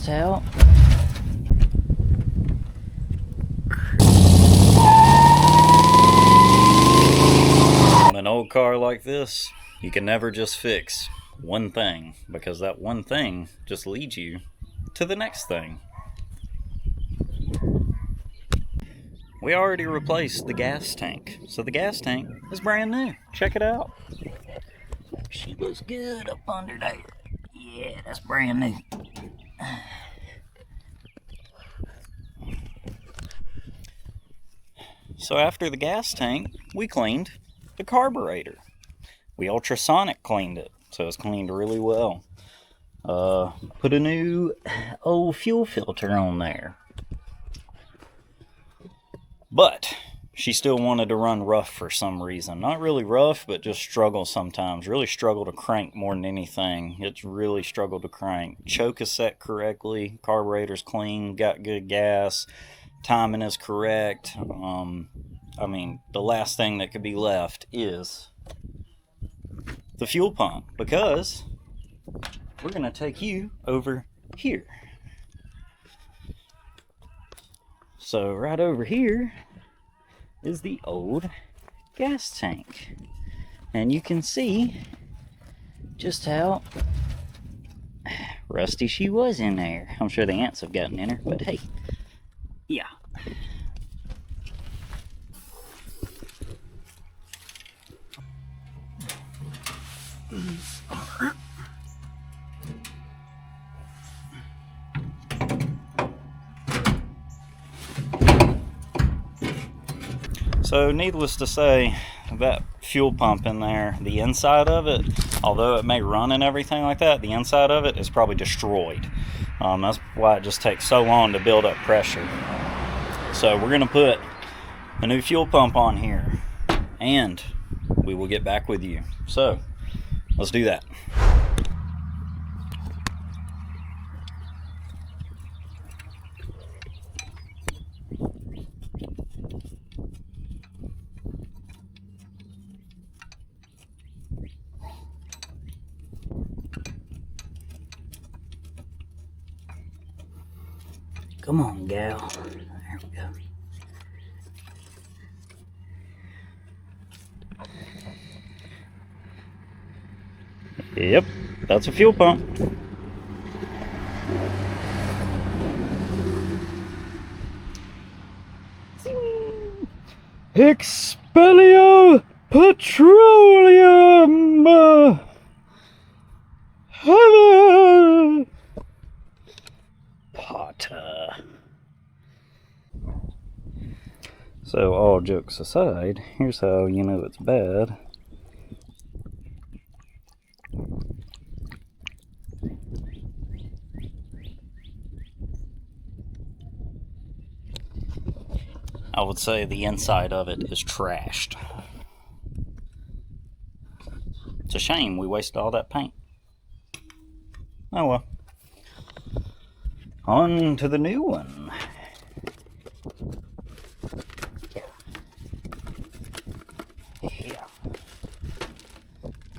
just how on an old car like this, you can never just fix one thing, because that one thing just leads you to the next thing. We already replaced the gas tank, so the gas tank is brand new. Check it out. She looks good up under there. Yeah, that's brand new. So after the gas tank, we cleaned the carburetor. We ultrasonic cleaned it, so it's cleaned really well. Put a new old fuel filter on there. But she still wanted to run rough for some reason. Not really rough, but just struggle sometimes. Really struggle to crank more than anything. It's really struggled to crank. Choke is set correctly. Carburetor's clean. Got good gas. Timing is correct. I mean, the last thing that could be left is the fuel pump, because we're going to take you over here. So right over here is the old gas tank. And you can see just how rusty she was in there. I'm sure the ants have gotten in her, but hey, yeah. So needless to say, that fuel pump in there, the inside of it, although it may run and everything like that, the inside of it is probably destroyed. That's why it just takes so long to build up pressure. So we're going to put a new fuel pump on here, and we will get back with you. So let's do that. Come on, gal. There we go. Yep, that's a fuel pump. Expelio Petroleum! Potter. So, all jokes aside, here's how you know it's bad. I would say the inside of it is trashed. It's a shame we wasted all that paint. Oh well. On to the new one. Yeah.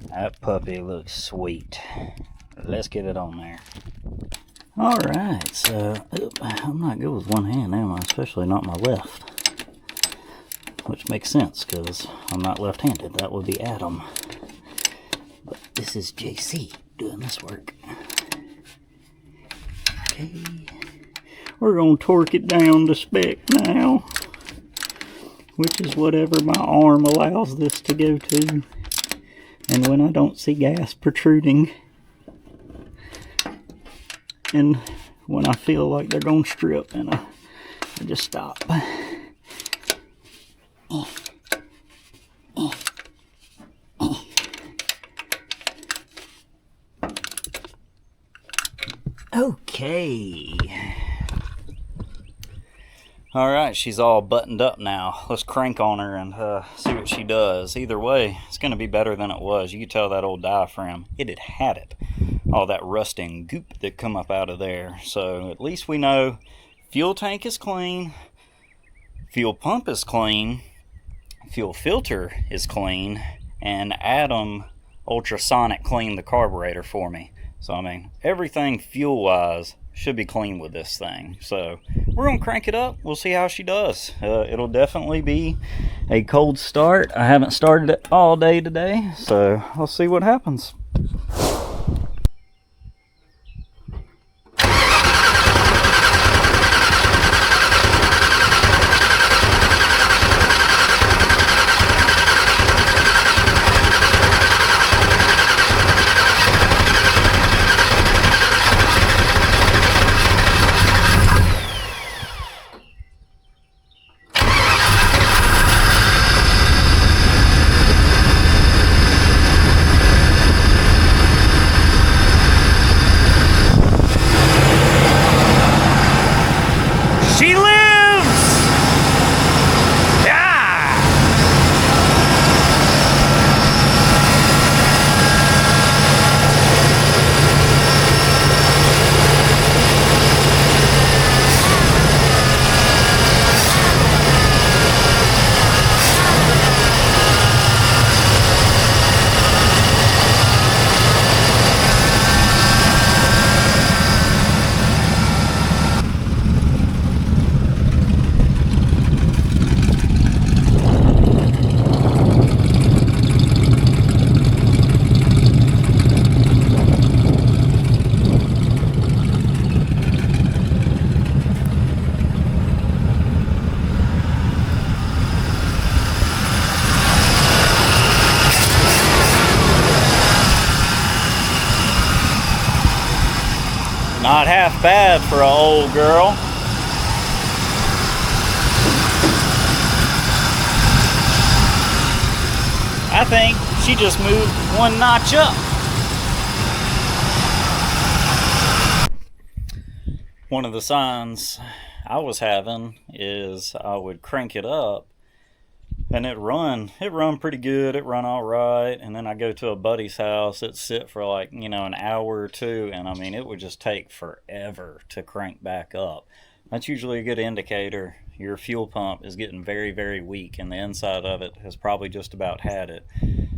That puppy looks sweet. Let's get it on there. Alright, so I'm not good with one hand, am I? Especially not my left. Which makes sense, because I'm not left-handed. That would be Adam. But this is JC doing this work. Okay. We're going to torque it down to spec now, which is whatever my arm allows this to go to. And when I don't see gas protruding, and when I feel like they're going to strip, and I just stop. Okay. Alright, she's all buttoned up now. Let's crank on her and see what she does. Either way, it's going to be better than it was. You can tell that old diaphragm, it had it. All that rust and goop that come up out of there. So at least we know fuel tank is clean, fuel pump is clean, fuel filter is clean, and Adam ultrasonic cleaned the carburetor for me. So I mean, everything fuel wise should be clean with this thing. So we're gonna crank it up. We'll see how she does. It'll definitely be a cold start. I haven't started it all day today, so I'll see what happens. Not half bad for an old girl. I think she just moved one notch up. One of the signs I was having is I would crank it up and it run pretty good, it run all right, and then I go to a buddy's house, it'd sit for like, you know, an hour or two, and I mean, it would just take forever to crank back up. That's usually a good indicator your fuel pump is getting very, very weak, and the inside of it has probably just about had it.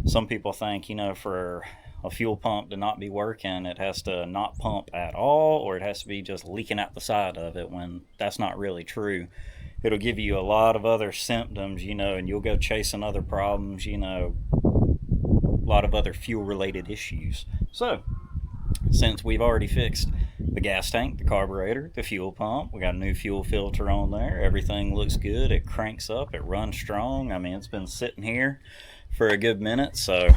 Some people think, you know, for a fuel pump to not be working, it has to not pump at all, or it has to be just leaking out the side of it, when that's not really true. It'll give you a lot of other symptoms, you know, and you'll go chasing other problems, you know, a lot of other fuel related issues. So since we've already fixed the gas tank, the carburetor, the fuel pump, we got a new fuel filter on there, everything looks good, it cranks up, it runs strong. I mean, it's been sitting here for a good minute, so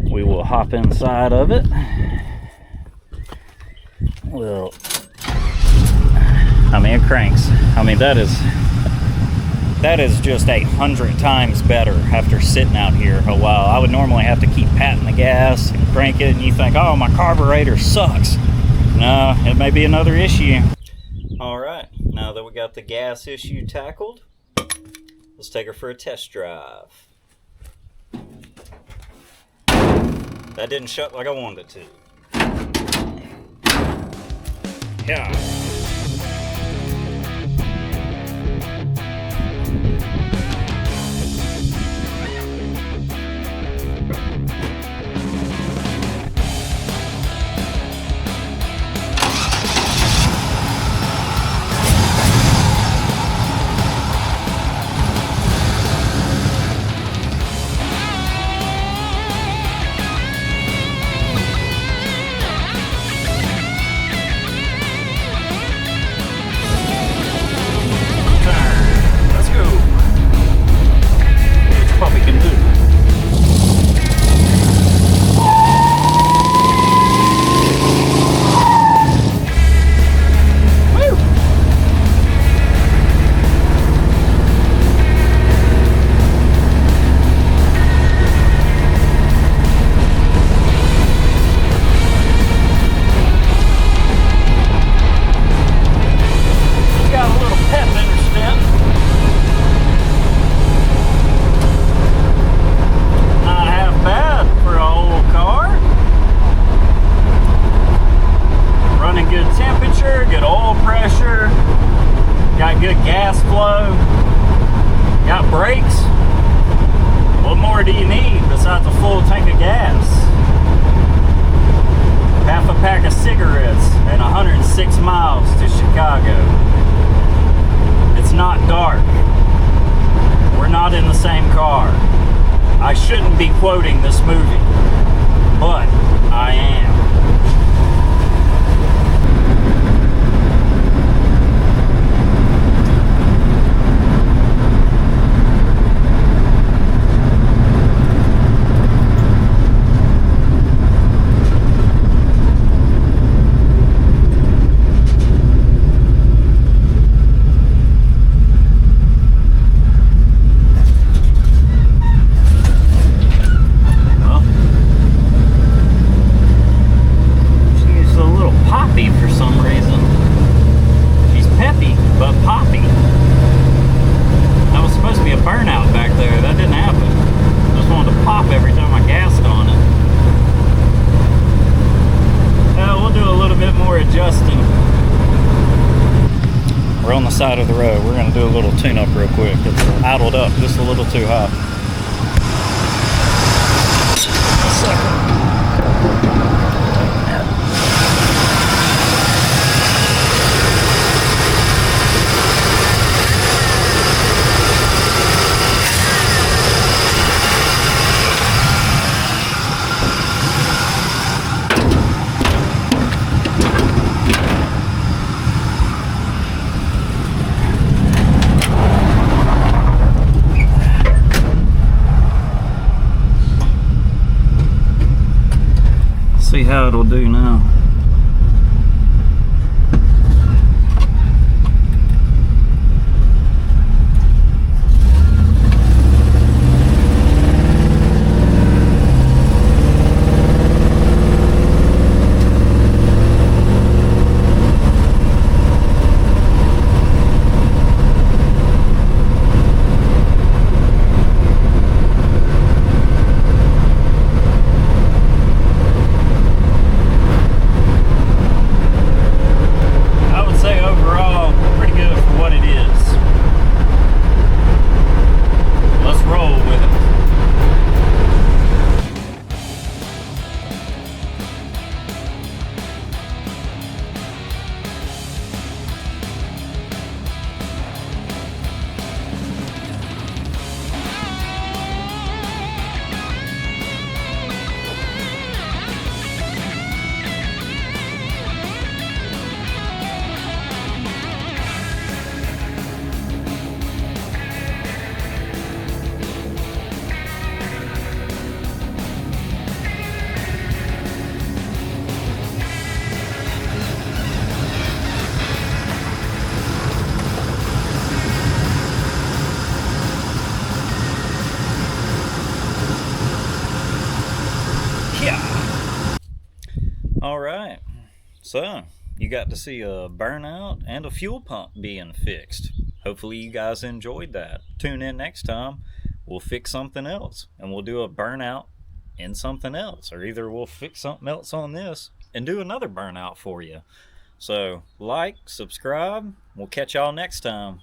we will hop inside of it. Well, I mean, it cranks. I mean, that is just 100 times better after sitting out here a while. I would normally have to keep patting the gas and crank it, and you think, oh, my carburetor sucks. No, it may be another issue. All right, now that we got the gas issue tackled, let's take her for a test drive. That didn't shut like I wanted it to. Yeah. Brakes. What more do you need besides a full tank of gas? 6 miles to Chicago. It's not dark. We're not in the same car. I shouldn't be quoting this movie, but I am. For some reason. She's peppy, but poppy. That was supposed to be a burnout back there. That didn't happen. Just wanted to pop every time I gassed on it. We'll do a little bit more adjusting. We're on the side of the road. We're going to do a little tune-up real quick. It's idled up just a little too high. A second. See how it'll do now. Alright, so you got to see a burnout and a fuel pump being fixed. Hopefully you guys enjoyed that. Tune in next time. We'll fix something else and we'll do a burnout in something else, or either we'll fix something else on this and do another burnout for you. So like, subscribe, we'll catch y'all next time.